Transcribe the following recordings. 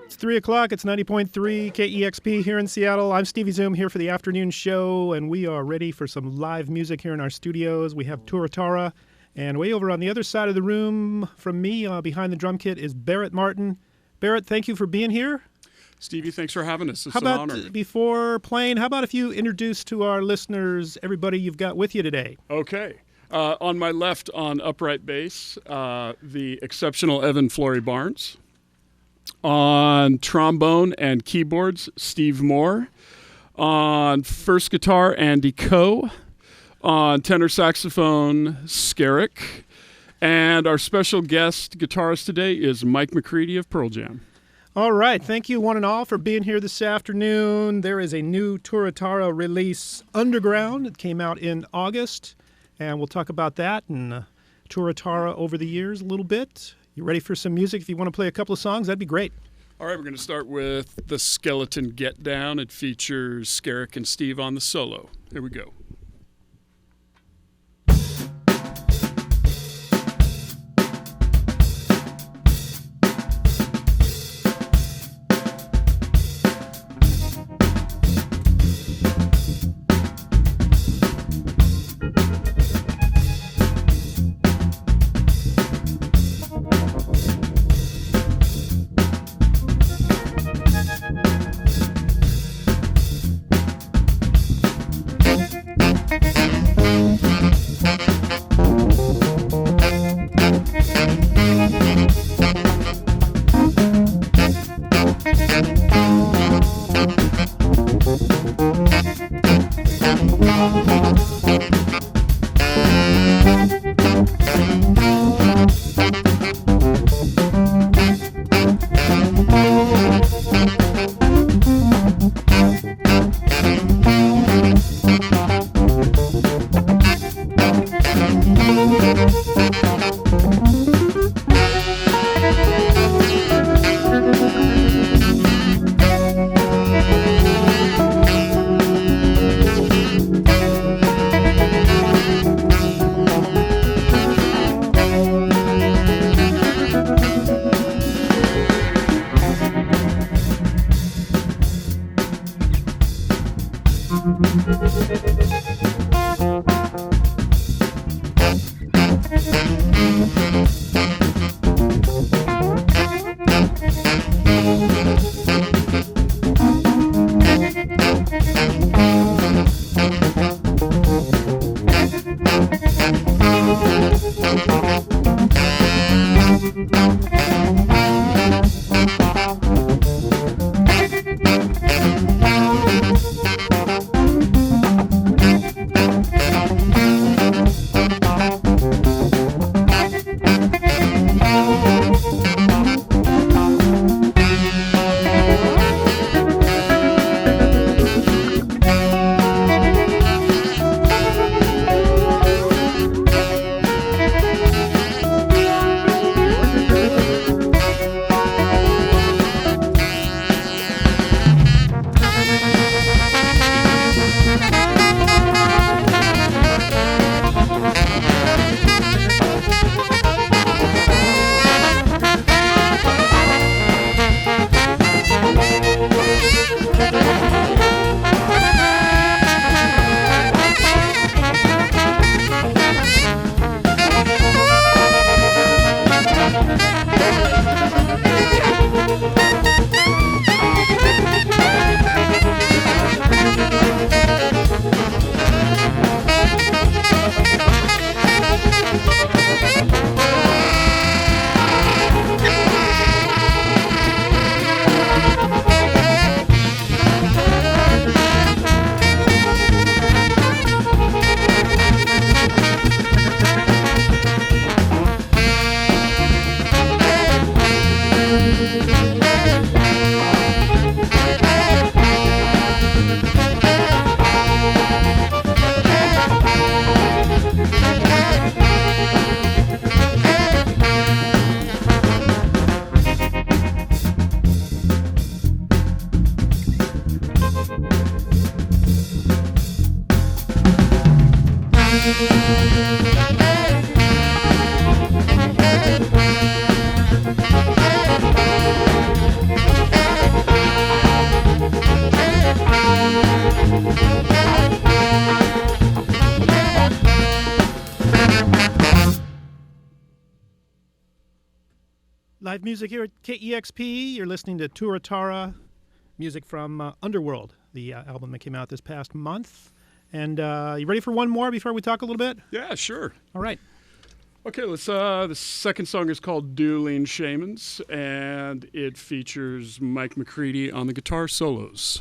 It's 3 o'clock. It's 90.3 KEXP here in Seattle. I'm Stevie Zoom here for the afternoon show, and we are ready for some live music here in our studios. We have Tuatara, and way over on the other side of the room from me, behind the drum kit, is Barrett Martin. Barrett, thank you for being here. Stevie, thanks for having us. It's an honor. How about, before playing, how about if you introduce to our listeners everybody you've got with you today? Okay. On my left on upright bass, the exceptional Evan Flory Barnes. On trombone and keyboards, Steve Moore. On first guitar, Andy Coe. On tenor saxophone, Skerrick. And our special guest guitarist today is Mike McCready of Pearl Jam. All right. Thank you, one and all, for being here this afternoon. There is a new Tuatara release, Underground. It came out in August, and we'll talk about that and Tuatara over the years a little bit. You ready for some music? If you want to play a couple of songs, that'd be great. All right, we're going to start with the Skeleton Get Down. It features Skerrick and Steve on the solo. Here we go. Live music here at KEXP. You're listening to Tuatara, music from Underworld, the album that came out this past month. And you ready for one more before we talk a little bit? Yeah, sure. All right. Okay, let's. The second song is called "DUELING" SHAMANS, and it features Mike McCready on the guitar solos.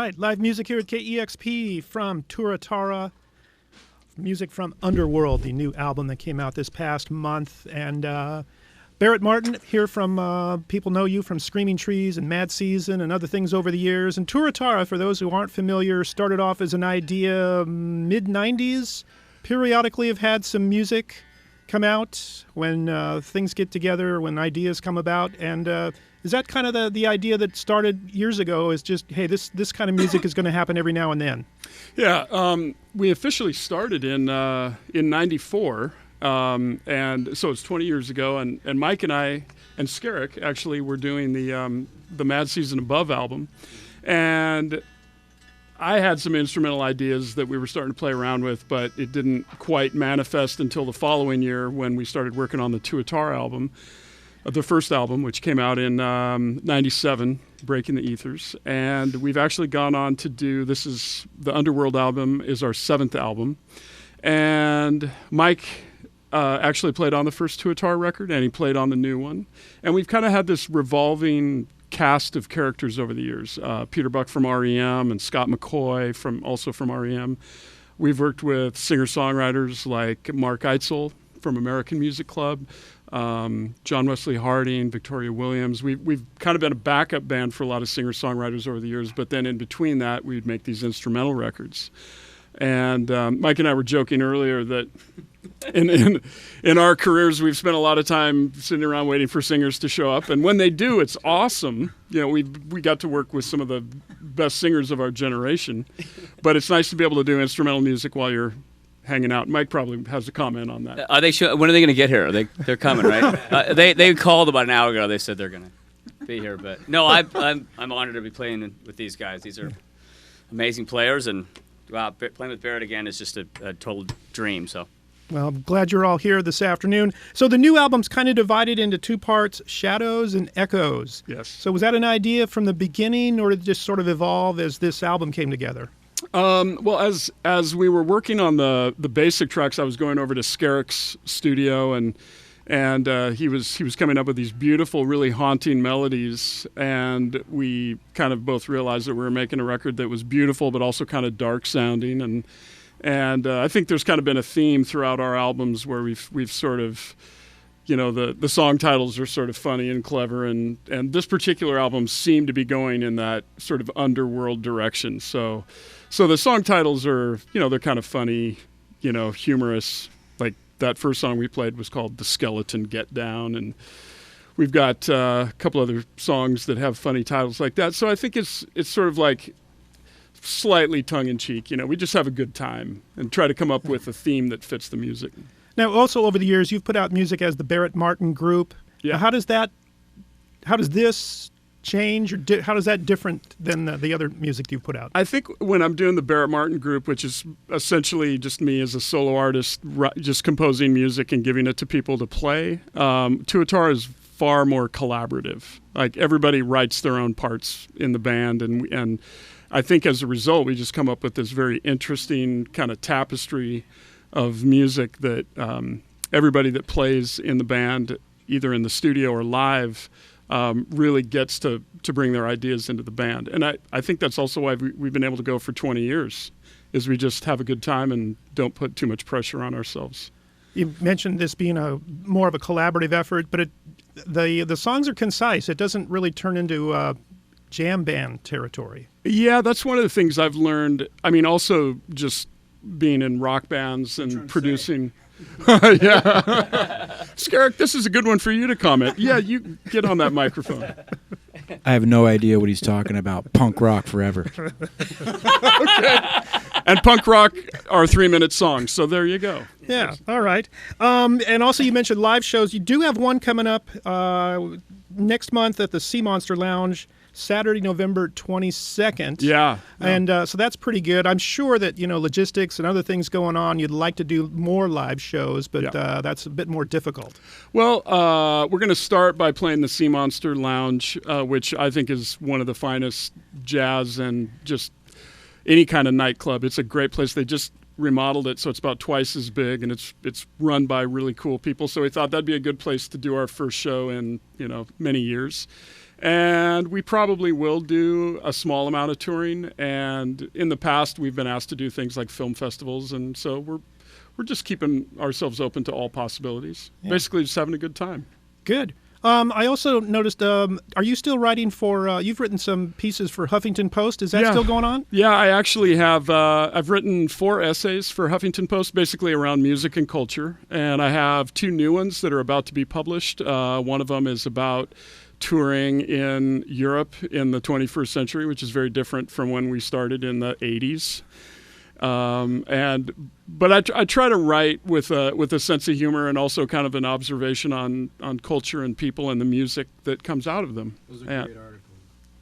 right, live music here at KEXP from Tuatara. Music from Underworld, the new album that came out this past month. And Barrett Martin here from people know you from Screaming Trees and Mad Season and other things over the years. And Tuatara, for those who aren't familiar, started off as an idea mid-90s. Periodically have had some music come out when things get together, when ideas come about. And is that kind of the idea that started years ago, is just, hey, this kind of music is going to happen every now and then? Yeah, we officially started in '94, and so it's 20 years ago. And Mike and I and Skerrick actually were doing the Mad Season Above album, and I had some instrumental ideas that we were starting to play around with, but it didn't quite manifest until the following year when we started working on the Tuatara album, the first album, which came out in '97, Breaking the Ethers. And we've actually gone on to do, this is, the Underworld album is our 7th album. And Mike actually played on the first Tuatara record, and he played on the new one. And we've kind of had this revolving cast of characters over the years. Peter Buck from REM and Scott McCoy also from REM. We've worked with singer-songwriters like Mark Eitzel from American Music Club, John Wesley Harding, Victoria Williams. We've kind of been a backup band for a lot of singer-songwriters over the years, but then in between that, we'd make these instrumental records. And Mike and I were joking earlier that in our careers, we've spent a lot of time sitting around waiting for singers to show up. And when they do, it's awesome. You know, we got to work with some of the best singers of our generation. But it's nice to be able to do instrumental music while you're hanging out. Mike probably has a comment on that. Are they when are they going to get here? They're coming, right? They called about an hour ago. They said they're going to be here. But no, I'm honored to be playing with these guys. These are amazing players, and wow, playing with Barrett again is just a total dream. So. Well, I'm glad you're all here this afternoon. So the new album's kind of divided into 2 parts, Shadows and Echoes. Yes. So was that an idea from the beginning, or did it just sort of evolve as this album came together? Well, as we were working on the basic tracks, I was going over to Skerrick's studio, and he was coming up with these beautiful, really haunting melodies, and we kind of both realized that we were making a record that was beautiful but also kind of dark sounding, and I think there's kind of been a theme throughout our albums where we've sort of, you know, the song titles are sort of funny and clever, and this particular album seemed to be going in that sort of underworld direction. So the song titles are, you know, they're kind of funny, you know, humorous. Like that first song we played was called The Skeleton Get Down, and we've got a couple other songs that have funny titles like that. So I think it's sort of like slightly tongue-in-cheek. You know, we just have a good time and try to come up with a theme that fits the music. Now, also over the years, you've put out music as the Barrett Martin Group. Yeah. Now, how does this change, or how does that different than the other music you've put out? I think when I'm doing the Barrett Martin Group, which is essentially just me as a solo artist, just composing music and giving it to people to play, Tuatara is far more collaborative. Like everybody writes their own parts in the band, and I think as a result, we just come up with this very interesting kind of tapestry of music that everybody that plays in the band, either in the studio or live, really gets to bring their ideas into the band. And I think that's also why we've been able to go for 20 years, is we just have a good time and don't put too much pressure on ourselves. You mentioned this being more of a collaborative effort, but the songs are concise. It doesn't really turn into jam band territory. Yeah, that's one of the things I've learned. I mean, also just being in rock bands and producing. Yeah. Skerrick, this is a good one for you to comment. Yeah, you get on that microphone. I have no idea what he's talking about. Punk rock forever. Okay. And punk rock are 3-minute songs, so there you go. Yeah, all right. And also you mentioned live shows. You do have one coming up next month at the Sea Monster Lounge, Saturday, November 22nd. Yeah. And so that's pretty good. I'm sure that, you know, logistics and other things going on, you'd like to do more live shows, but that's a bit more difficult. Well, we're going to start by playing the Sea Monster Lounge, which I think is one of the finest jazz and just any kind of nightclub. It's a great place. They just remodeled it, so it's about twice as big, and it's run by really cool people. So we thought that'd be a good place to do our first show in, you know, many years. And we probably will do a small amount of touring. And in the past, we've been asked to do things like film festivals, and so we're just keeping ourselves open to all possibilities. Yeah. Basically, just having a good time. Good. I also noticed, are you still writing for, you've written some pieces for Huffington Post. Is that still going on? Yeah, I actually have. I've written 4 essays for Huffington Post, basically around music and culture. And I have 2 new ones that are about to be published. One of them is about touring in Europe in the 21st century, which is very different from when we started in the 80s. But I try to write with a sense of humor and also kind of an observation on culture and people and the music that comes out of them. Those are great articles.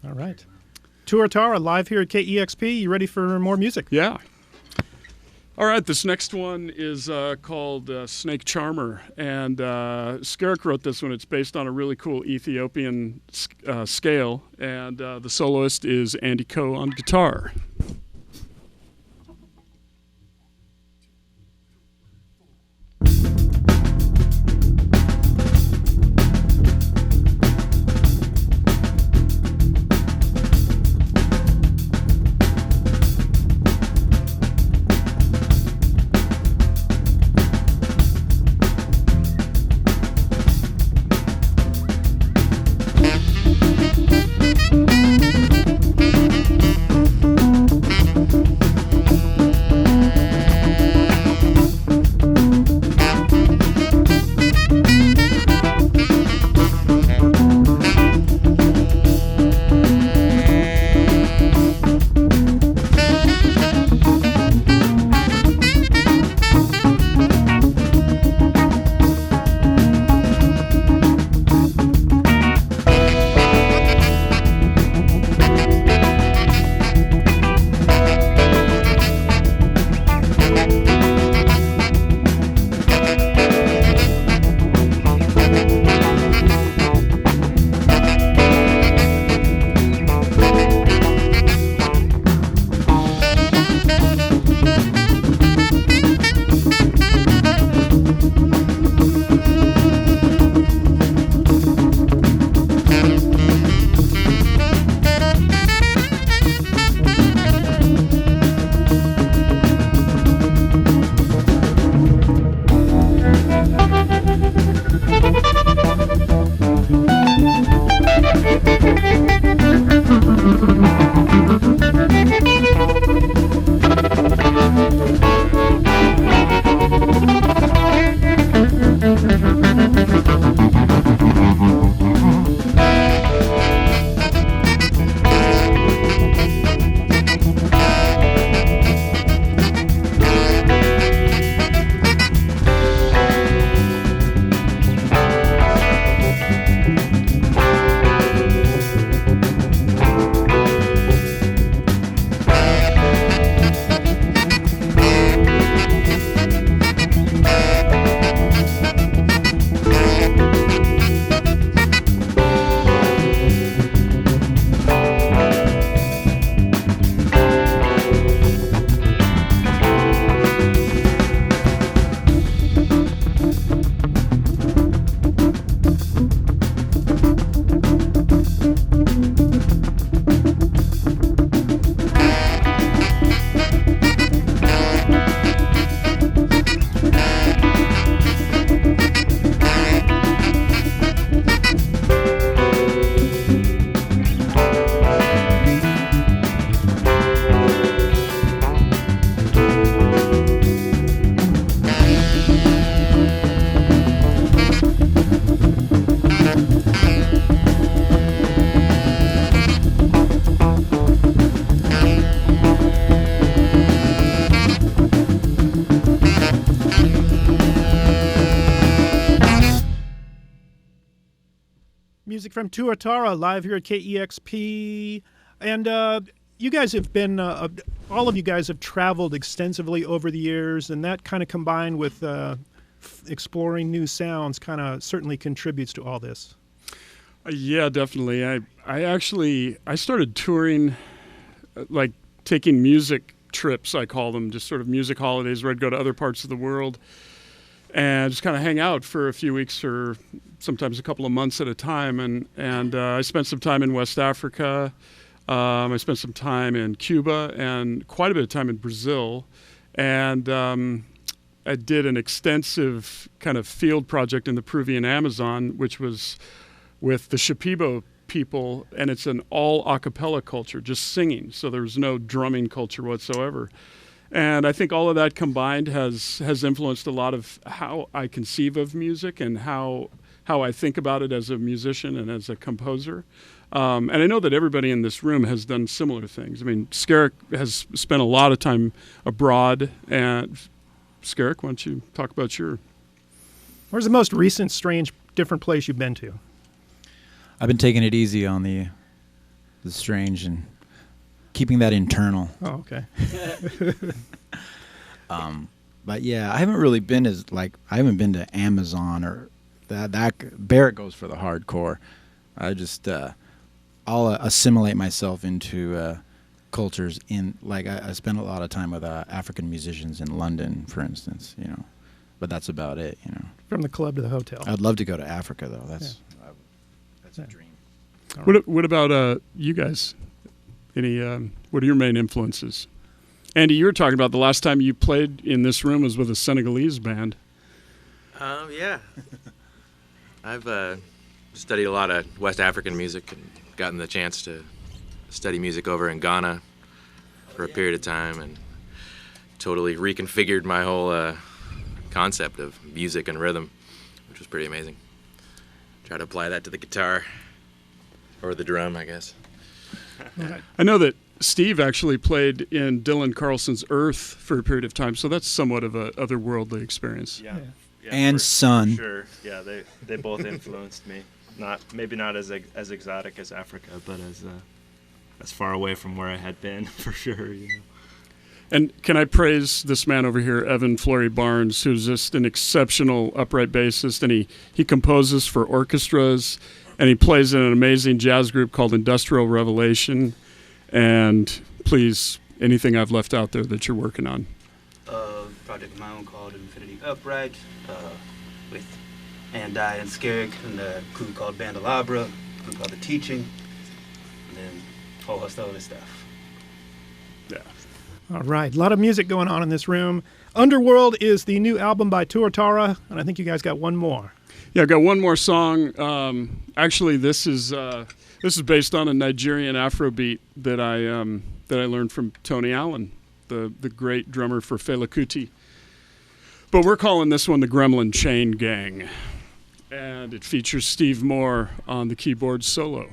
All right. Tuatara live here at KEXP. You ready for more music? Yeah. All right, this next one is called Snake Charmer, and Skerrick wrote this one. It's based on a really cool Ethiopian scale, and the soloist is Andy Coe on guitar. Music from Tuatara, live here at KEXP. And you guys have been, all of you guys have traveled extensively over the years, and that kind of combined with exploring new sounds kind of certainly contributes to all this. Yeah, definitely. I started touring, like taking music trips, I call them, just sort of music holidays where I'd go to other parts of the world and just kind of hang out for a few weeks or sometimes a couple of months at a time. And I spent some time in West Africa. I spent some time in Cuba and quite a bit of time in Brazil. And I did an extensive kind of field project in the Peruvian Amazon, which was with the Shipibo people, and it's an all a cappella culture, just singing. So there was no drumming culture whatsoever. And I think all of that combined has influenced a lot of how I conceive of music and how I think about it as a musician and as a composer. And I know that everybody in this room has done similar things. I mean, Skerrick has spent a lot of time abroad. And Skerrick, why don't you talk about your... Where's the most recent, strange, different place you've been to? I've been taking it easy on the strange and keeping that internal. Oh, okay. But yeah, I haven't really been I haven't been to Amazon or that. Barrett goes for the hardcore. I just I'll assimilate myself into cultures I spend a lot of time with African musicians in London, for instance, but that's about it, From the club to the hotel. I'd love to go to Africa though. That's a dream. What about you guys? Any what are your main influences? Andy, you were talking about the last time you played in this room was with a Senegalese band. Yeah. I've studied a lot of West African music and gotten the chance to study music over in Ghana for a period of time, and totally reconfigured my whole concept of music and rhythm, which was pretty amazing. Try to apply that to the guitar, or the drum, I guess. I know that Steve actually played in Dylan Carlson's Earth for a period of time, so that's somewhat of a otherworldly experience. Yeah, and Sun. For sure. Yeah, they both influenced me. Maybe not as exotic as Africa, but as far away from where I had been, for sure. And can I praise this man over here, Evan Fleury Barnes, who's just an exceptional upright bassist, and he composes for orchestras, and he plays in an amazing jazz group called Industrial Revelation. And please, anything I've left out there that you're working on? Project of my own called Infinity Upright, with Andi and Skerrick, and a crew called Bandalabra, a group called The Teaching, and then a whole host of other stuff. Yeah. All right. A lot of music going on in this room. Underworld is the new album by Tuatara, and I think you guys got one more. Yeah, I've got one more song. Actually, this is based on a Nigerian Afrobeat that I learned from Tony Allen, the great drummer for Fela Kuti. But we're calling this one the Gremlin Chain Gang, and it features Steve Moore on the keyboard solo.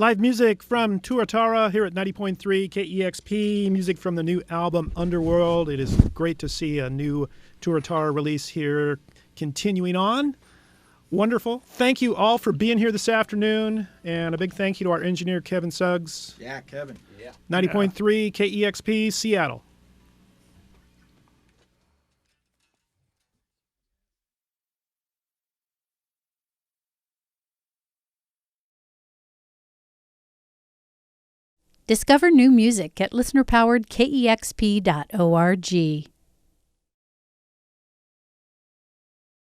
Live music from Tuatara here at 90.3 KEXP, music from the new album Underworld. It is great to see a new Tuatara release here continuing on. Wonderful. Thank you all for being here this afternoon, and a big thank you to our engineer, Kevin Suggs. Yeah, Kevin. Yeah. 90.3 KEXP, Seattle. Discover new music at listener-powered KEXP.org.